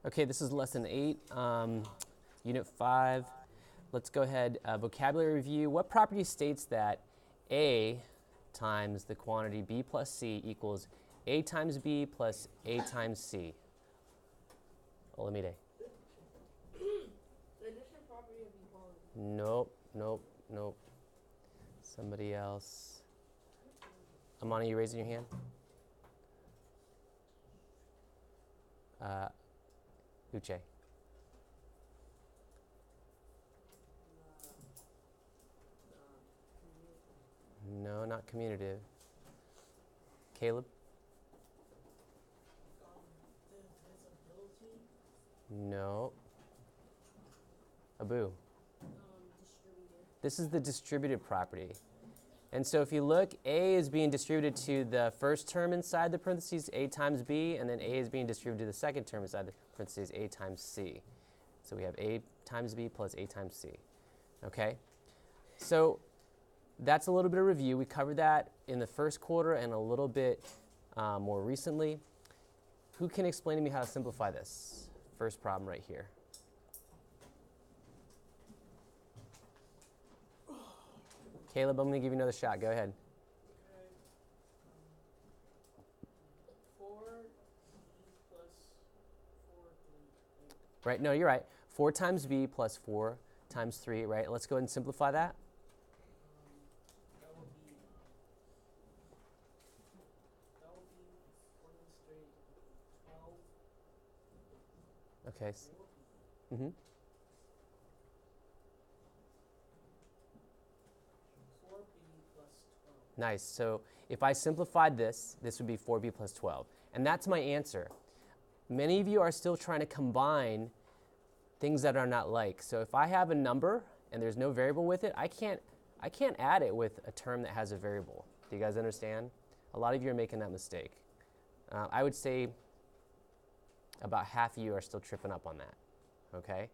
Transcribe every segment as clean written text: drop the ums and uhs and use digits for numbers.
Okay, this is lesson 8, unit 5. Let's go ahead, vocabulary review. What property states that A times the quantity B plus C equals A times B plus A times C? Olamide. The addition property of equality. Nope. Somebody else. Amani, you raising your hand? Uche. No, not commutative. Caleb? No. Abu? This is the distributive property. And so if you look, A is being distributed to the first term inside the parentheses, A times B, and then A is being distributed to the second term inside the parentheses, A times C. So we have A times B plus A times C. Okay? So that's a little bit of review. We covered that in the first quarter and a little bit more recently. Who can explain to me how to simplify this? First problem right here. Caleb, I'm going to give you another shot. Go ahead. Okay. 4 plus 4, 3, 8. Right, no, you're right. 4 times B plus 4 times 3, right? Let's go ahead and simplify that. That will be 4 straight 12. Okay. Mm-hmm. 4b plus 12. Nice. So if I simplified this, this would be 4b plus 12. And that's my answer. Many of you are still trying to combine things that are not like. So if I have a number and there's no variable with it, I can't add it with a term that has a variable. Do you guys understand? A lot of you are making that mistake. I would say about half of you are still tripping up on that. Okay?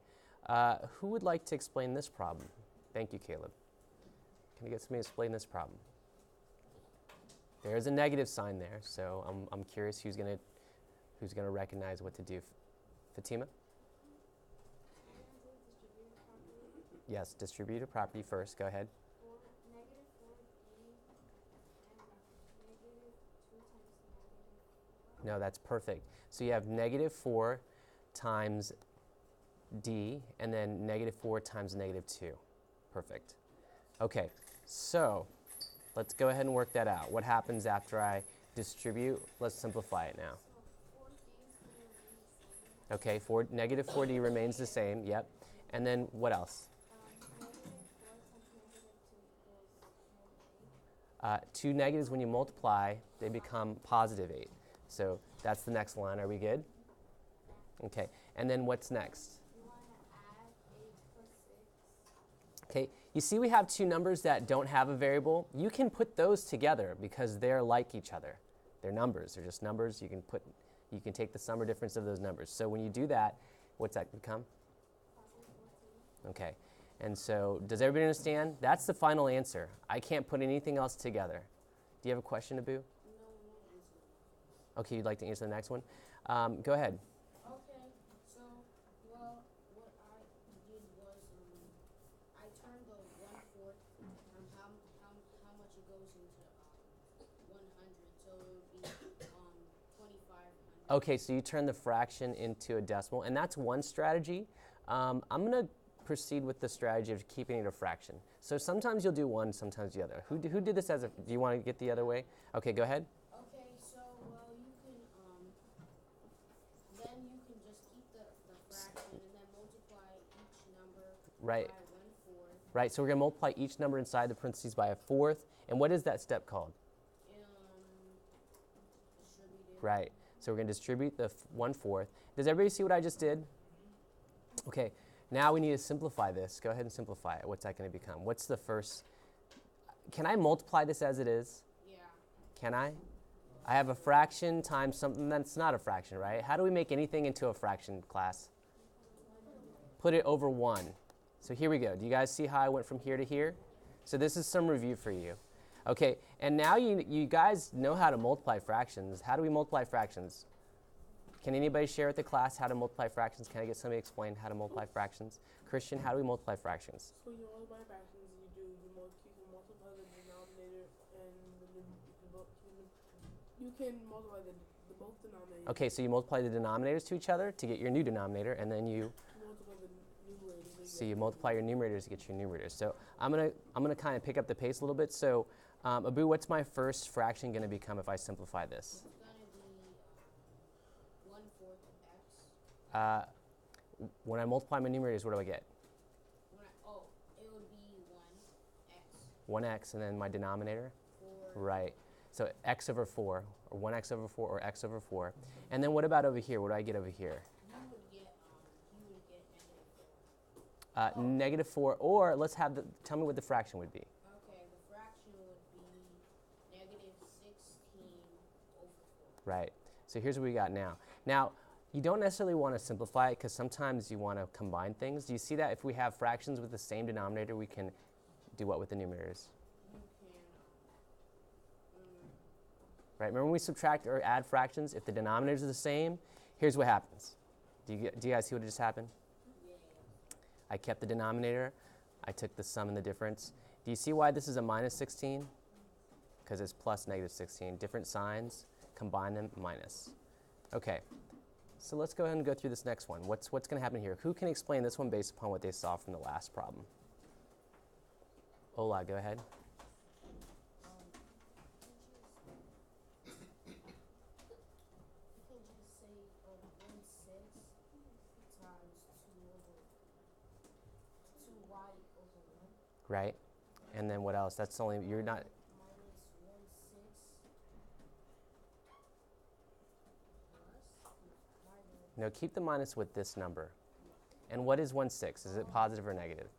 Who would like to explain this problem? Thank you, Caleb. Can I get somebody to explain this problem? There's a negative sign there, so I'm curious who's gonna recognize what to do. Fatima? Yes, distributive property first. Go ahead. No, that's perfect. So you have negative 4 times D, and then negative 4 times negative 2. Perfect. Okay, so let's go ahead and work that out. What happens after I distribute? Let's simplify it now. Okay, negative 4D remains the same, yep. And then what else? 2 negatives, when you multiply, they become positive 8. So that's the next line. Are we good? Okay, and then what's next? Okay, you see we have two numbers that don't have a variable. You can put those together because they're like each other. They're numbers. They're just numbers. You can take the sum or difference of those numbers. So when you do that, what's that become? Okay, and so does everybody understand? That's the final answer. I can't put anything else together. Do you have a question, Abu? No. Okay, you'd like to answer the next one? Go ahead. Okay, so, well, what I did was, I turned the 1/4, how much it goes into, 100, so it would be, 2,500. Okay, so you turn the fraction into a decimal, and that's one strategy. I'm going to proceed with the strategy of keeping it a fraction. So sometimes you'll do one, sometimes the other. Who did this as a, do you want to get the other way? Okay, go ahead. Okay, so, well, you can, then you can just keep the fraction and then multiply each number Right. by 1/4. Right, so we're going to multiply each number inside the parentheses by a fourth. And what is that step called? Distributive. Right, so we're going to distribute the 1/4. Does everybody see what I just did? Okay, now we need to simplify this. Go ahead and simplify it. What's that going to become? What's the first? Can I multiply this as it is? Yeah. Can I? I have a fraction times something that's not a fraction, right? How do we make anything into a fraction, class? Put it over 1. So here we go. Do you guys see how I went from here to here? So this is some review for you. Okay, and now you guys know how to multiply fractions. How do we multiply fractions? Can anybody share with the class how to multiply fractions? Can I get somebody to explain how to multiply fractions? Christian, how do we multiply fractions? So you multiply fractions, you can multiply the denominator and you can multiply the both denominators. Okay, so you multiply the denominators to each other to get your new denominator, and then you Multiply the numerators. so you multiply your numerators to get your numerators. So I'm gonna kind of pick up the pace a little bit. So Abu, what's my first fraction going to become if I simplify this? It's gonna be 1/4 of x. When I multiply my numerators, what do I get? It would be 1x. 1x, and then my denominator? 4. Right. So x over 4, or 1x over 4, or x over 4. And then what about over here? What do I get over here? You would get Negative 4, or let's have tell me what the fraction would be. Okay, the fraction would be negative 16 over 4. Right. So here's what we got now. Now, you don't necessarily want to simplify it because sometimes you want to combine things. Do you see that if we have fractions with the same denominator, we can do what with the numerators? You can, Right? Remember when we subtract or add fractions, if the denominators are the same, here's what happens. Do you guys see what just happened? yeah. I kept the denominator. I took the sum and the difference. Do you see why this is a minus 16? Because it's plus negative 16. Different signs, combine them, minus. Okay, so let's go ahead and go through this next one. What's going to happen here? Who can explain this one based upon what they saw from the last problem? Ola, go ahead. You can just say 1/6 times 2y over 1 Right. And then what else? That's only, you're not, minus 1/6 plus minus no, keep the minus with this number. And what is 1/6? Is it positive or negative?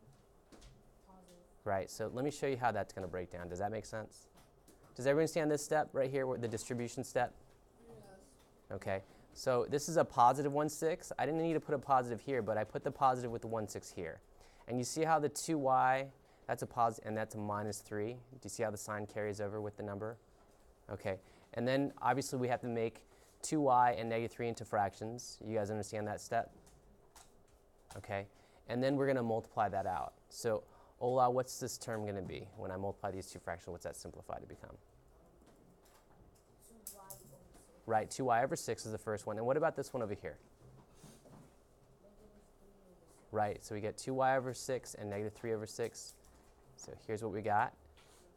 positive. Right, so let me show you how that's going to break down. Does that make sense? Does everyone understand this step right here, the distribution step? Yes. Okay, so this is a positive 1/6. I didn't need to put a positive here, but I put the positive with the 1/6 here. And you see how the 2y, that's a positive, and that's a minus 3. Do you see how the sign carries over with the number? Okay, and then obviously we have to make 2y and negative 3 into fractions. You guys understand that step? Okay, and then we're going to multiply that out. So Ola, what's this term going to be? When I multiply these two fractions, what's that simplify to become? 2y over 6. Right, 2y over 6 is the first one. And what about this one over here? Negative 3 over 6. Right, so we get 2y over 6 and negative 3 over 6. So here's what we got.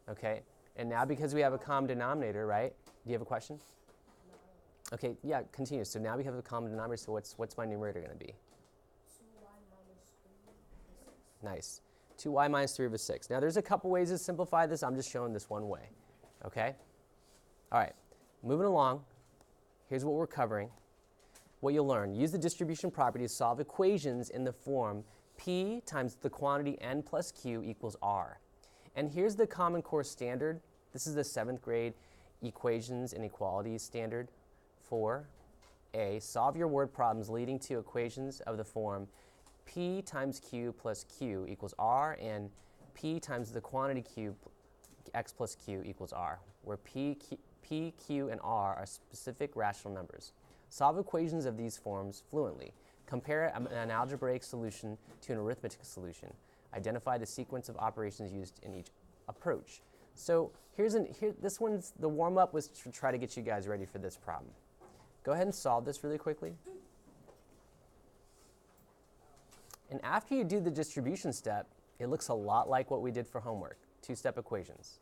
Okay, and now because we have a common denominator, right? Do you have a question? Okay, yeah, continue. So now we have a common denominator, so what's my numerator going to be? 2y minus 3 over 6. Nice. 2y minus 3 over 6. Now there's a couple ways to simplify this. I'm just showing this one way. Okay? All right, moving along. Here's what we're covering. What you'll learn. Use the distribution property to solve equations in the form P times the quantity n plus q equals r. And here's the Common Core standard. This is the 7th grade equations and equalities standard for A. Solve your word problems leading to equations of the form P times Q plus Q equals R and P times the quantity Q x plus Q equals R, where P, Q, and R are specific rational numbers. Solve equations of these forms fluently. Compare an algebraic solution to an arithmetic solution. Identify the sequence of operations used in each approach. So this one's, the warm-up was to try to get you guys ready for this problem. Go ahead and solve this really quickly. And after you do the distribution step, it looks a lot like what we did for homework, two-step equations.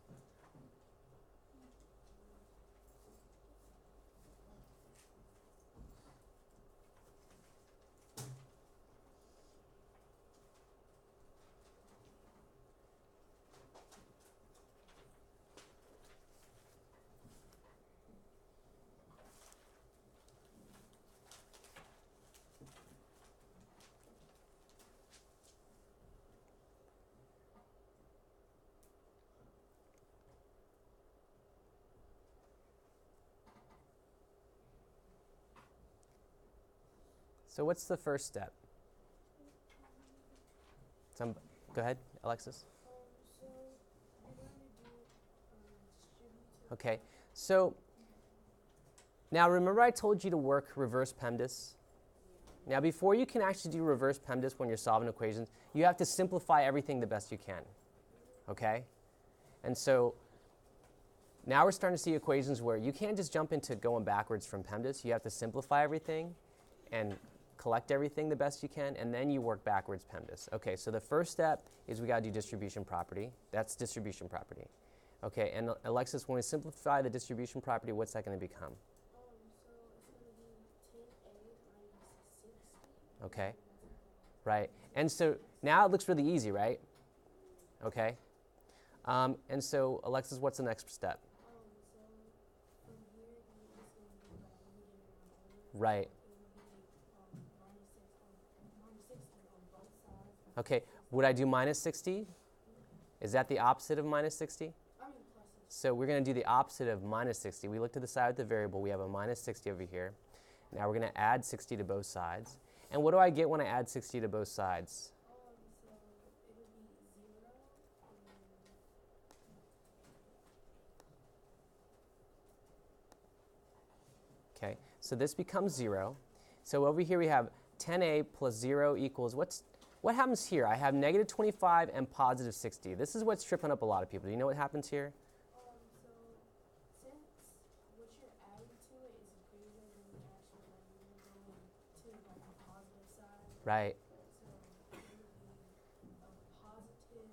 So what's the first step? Go ahead, Alexis. So you're going to do distributive. Okay, so Now remember I told you to work reverse PEMDAS? Now before you can actually do reverse PEMDAS when you're solving equations, you have to simplify everything the best you can, okay? And so now we're starting to see equations where you can't just jump into going backwards from PEMDAS. You have to simplify everything and collect everything the best you can, and then you work backwards PEMDAS. Okay, so the first step is we got to do distribution property. That's distribution property. Okay, and Alexis, when we simplify the distribution property, what's that going to become? So it's gonna be 10A minus 60. Okay, right. And so now it looks really easy, right? Okay. And so, Alexis, what's the next step? So from here, it's gonna be by moving around order. Right. It will be minus 60 on both sides. Okay, would I do minus 60? Is that the opposite of minus 60? I mean plus 60. So we're going to do the opposite of minus 60. We look to the side with the variable. We have a minus 60 over here. Now we're going to add 60 to both sides. And what do I get when I add 60 to both sides? So it'll be 0. Okay, so this becomes 0. So over here we have 10a plus 0 equals, what happens here? I have negative 25 and positive 60. This is what's tripping up a lot of people. Do you know what happens here? So since what you're adding to it is greater than the actual number, you're going to like the positive side. Right. So it would be a positive.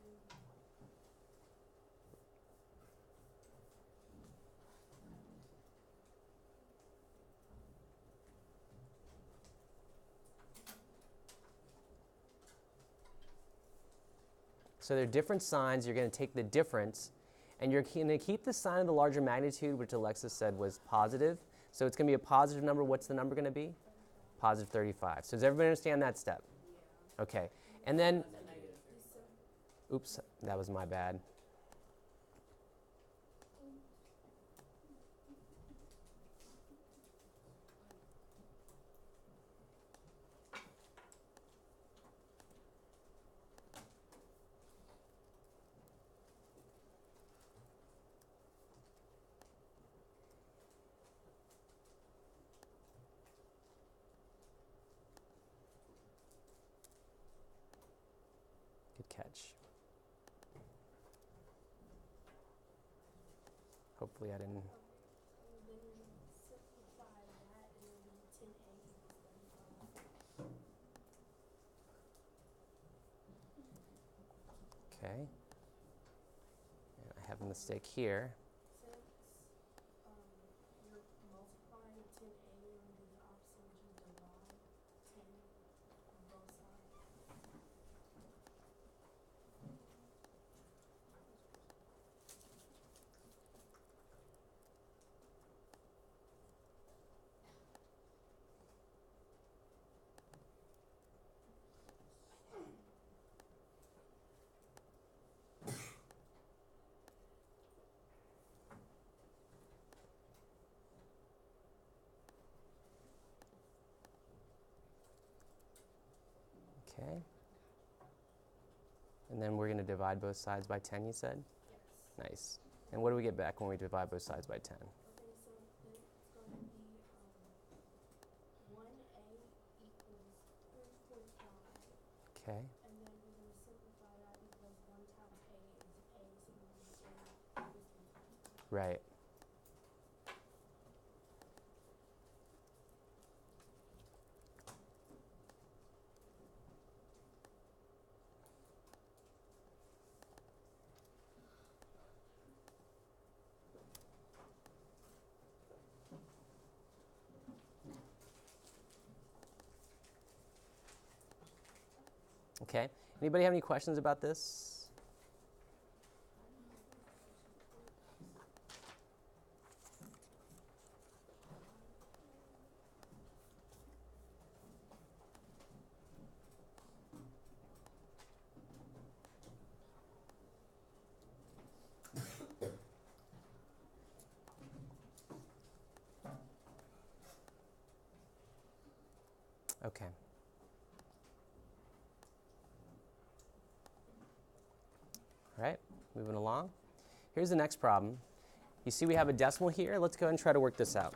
So they're different signs. You're going to take the difference, and you're going to keep the sign of the larger magnitude, which Alexis said was positive. So it's going to be a positive number. What's the number going to be? Positive 35. So does everybody understand that step? Yeah. Okay. And then, That's a negative 35. oops, that was my bad. Good catch. Hopefully I didn't. Then you simplify that, and it'll be 10A equals 35. Okay. And I have a mistake here. Since you're multiplying 10A, you're going to do the opposite, which is divide 10 on both sides. Okay. And then we're going to divide both sides by 10, you said? Yes. Nice. And what do we get back when we divide both sides by 10? Okay, so then it's going to be 1A equals 3.5. Okay. And then we're going to simplify that because 1 times A is A, so we're going to say A equals 3.5. Right. Okay. Anybody have any questions about this? Okay. All right, moving along. Here's the next problem. You see we have a decimal here. Let's go ahead and try to work this out.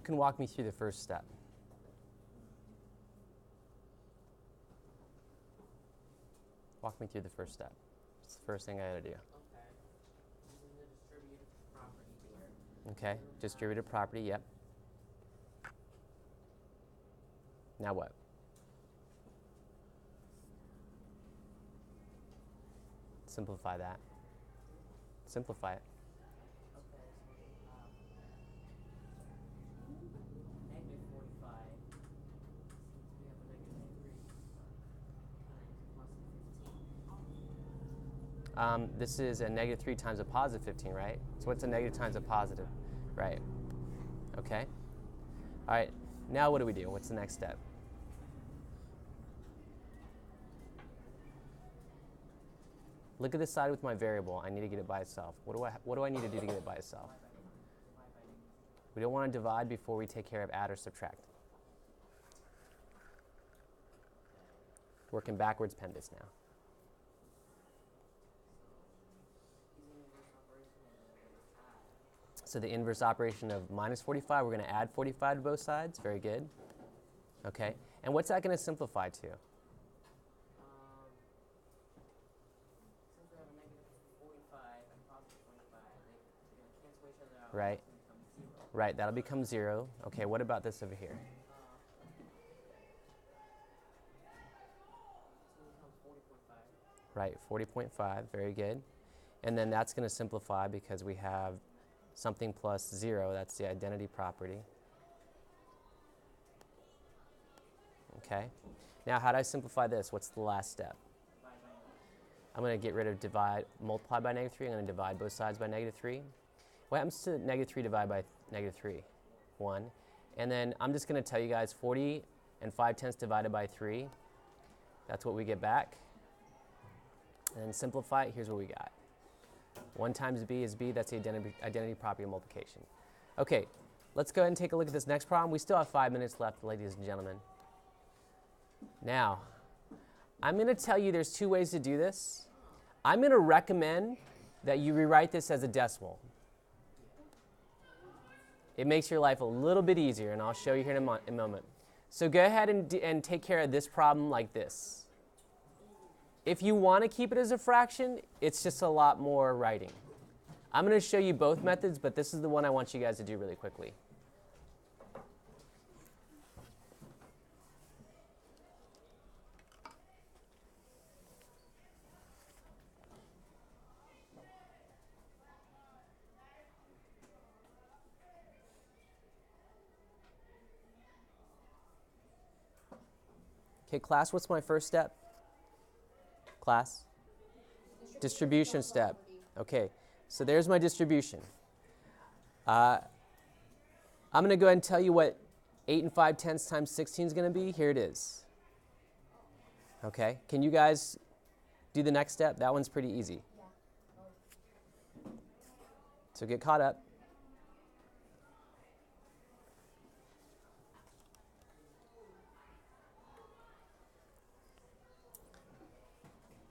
Who can walk me through the first step? Walk me through the first step. It's the first thing I gotta do. Okay. Using the distributive property here. Okay, distributive property, yep. Now what? Simplify that. Simplify it. Okay, so we have negative 45. We have a negative 3 times plus 15. This is a negative 3 times a positive 15, right? So what's a negative times a positive? Right. Okay. All right. Now what do we do? What's the next step? Look at this side with my variable. I need to get it by itself. What do I need to do to get it by itself? We don't want to divide before we take care of add or subtract. Working backwards Pemdas now. So the inverse operation of minus 45, we're going to add 45 to both sides. Very good. Okay. And what's that going to simplify to? Since we have a negative 45 and positive 45, they're going to cancel each other out. Right. It's going to become 0. Right, that'll become 0. Okay, what about this over here? So it becomes 40.5. Right, 40.5, very good. And then that's going to simplify because we have something plus 0. That's the identity property. Okay. Now, how do I simplify this? What's the last step? Divide by negative. I'm going to get rid of multiply by negative 3. I'm going to divide both sides by negative 3. What happens to negative 3 divided by negative 3? 1. And then I'm just going to tell you guys 40 and 5/10 divided by 3. That's what we get back. And then simplify it. Here's what we got. 1 times b is b. That's the identity property of multiplication. Okay, let's go ahead and take a look at this next problem. We still have 5 minutes left, ladies and gentlemen. Now, I'm going to tell you there's 2 ways to do this. I'm going to recommend that you rewrite this as a decimal. It makes your life a little bit easier, and I'll show you here in a moment. So go ahead and take care of this problem like this. If you want to keep it as a fraction, it's just a lot more writing. I'm going to show you both methods, but this is the one I want you guys to do really quickly. Okay, class, what's my first step? Class? Distribution step. Okay, so there's my distribution. I'm going to go ahead and tell you what 8 and 5/10 times 16 is going to be. Here it is. Okay, can you guys do the next step? That one's pretty easy. So get caught up.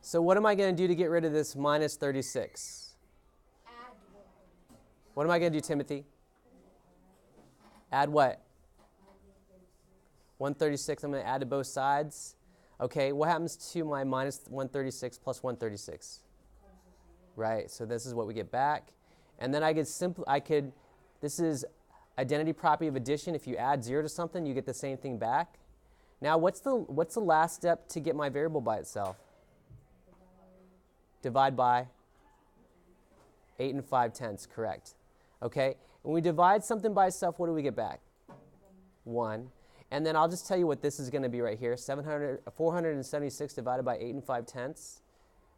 So what am I going to do to get rid of this minus 36? Add 1. What am I going to do, Timothy? Add what? 136. I'm going to add to both sides. Okay, what happens to my minus 136 plus 136? Right, so this is what we get back. And then this is identity property of addition. If you add 0 to something, you get the same thing back. Now, what's the last step to get my variable by itself? Divide by 8 and 5/10, correct. Okay, when we divide something by itself, what do we get back? 1. And then I'll just tell you what this is going to be right here. 476 divided by 8 and 5/10.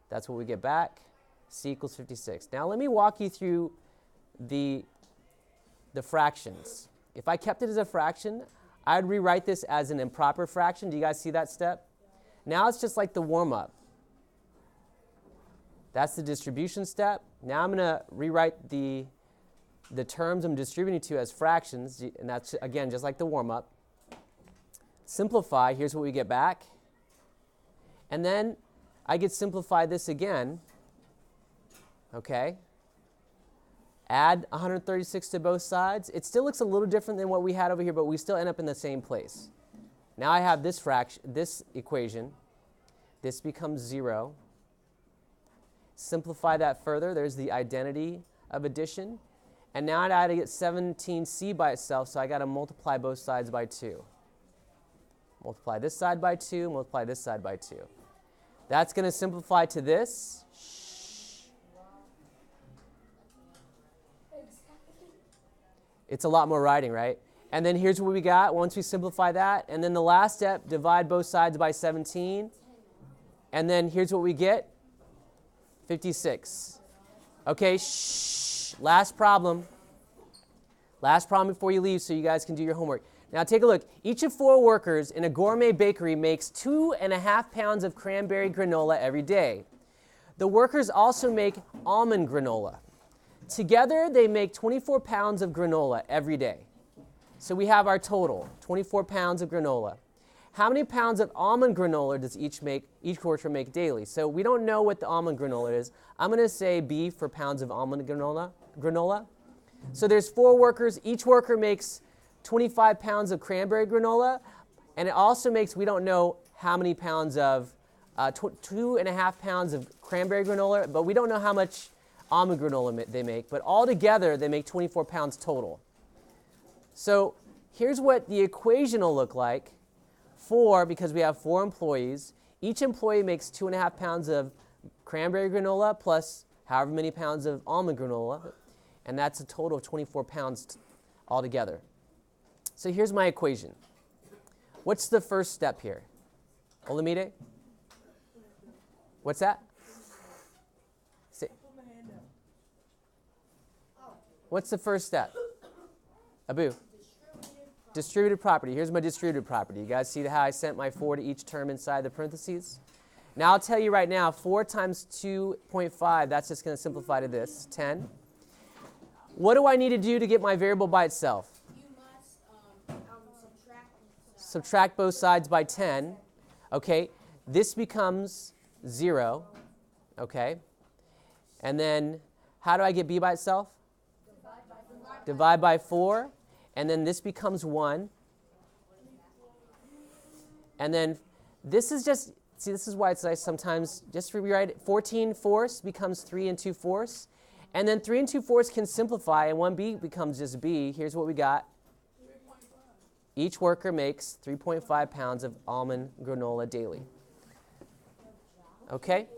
That's what we get back. C equals 56. Now let me walk you through the fractions. If I kept it as a fraction, I'd rewrite this as an improper fraction. Do you guys see that step? Now it's just like the warm-up. That's the distribution step. Now I'm going to rewrite the terms I'm distributing to as fractions, and that's, again, just like the warm-up. Simplify, here's what we get back. And then I could simplify this again, okay? Add 136 to both sides. It still looks a little different than what we had over here, but we still end up in the same place. Now I have this equation. This becomes 0. Simplify that further. There's the identity of addition. And now I got to get 17c by itself, so I got to multiply both sides by 2. Multiply this side by 2, multiply this side by 2. That's going to simplify to this. It's a lot more writing, right? And then here's what we got once we simplify that. And then the last step, divide both sides by 17. And then here's what we get, 56. Okay, shh. Last problem. Last problem before you leave so you guys can do your homework. Now take a look. Each of 4 workers in a gourmet bakery makes 2.5 pounds of cranberry granola every day. The workers also make almond granola. Together, they make 24 pounds of granola every day. So we have our total, 24 pounds of granola. How many pounds of almond granola does each worker make daily? So we don't know what the almond granola is. I'm going to say B for pounds of almond granola. So there's 4 workers. Each worker makes 25 pounds of cranberry granola. And it also makes, we don't know how many pounds of, 2.5 pounds of cranberry granola, but we don't know how much almond granola they make. But all together, they make 24 pounds total. So here's what the equation will look like. Because we have 4 employees, each employee makes 2.5 pounds of cranberry granola plus however many pounds of almond granola, and that's a total of 24 pounds altogether. So here's my equation. What's the first step here? Olamide? What's that? Say. What's the first step? Abu? Distributive property. Here's my distributive property. You guys see how I sent my 4 to each term inside the parentheses? Now I'll tell you right now, 4 times 2.5, that's just going to simplify to this, 10. What do I need to do to get my variable by itself? You must Subtract both sides by 10. Okay, this becomes 0. Okay, and then how do I get b by itself? Divide by 4. And then this becomes 1. And then this is just, see, this is why it's nice sometimes, just rewrite it. 14/4 becomes 3 2/4. And then 3 2/4 can simplify, and 1b becomes just b. Here's what we got. Each worker makes 3.5 pounds of almond granola daily. Okay?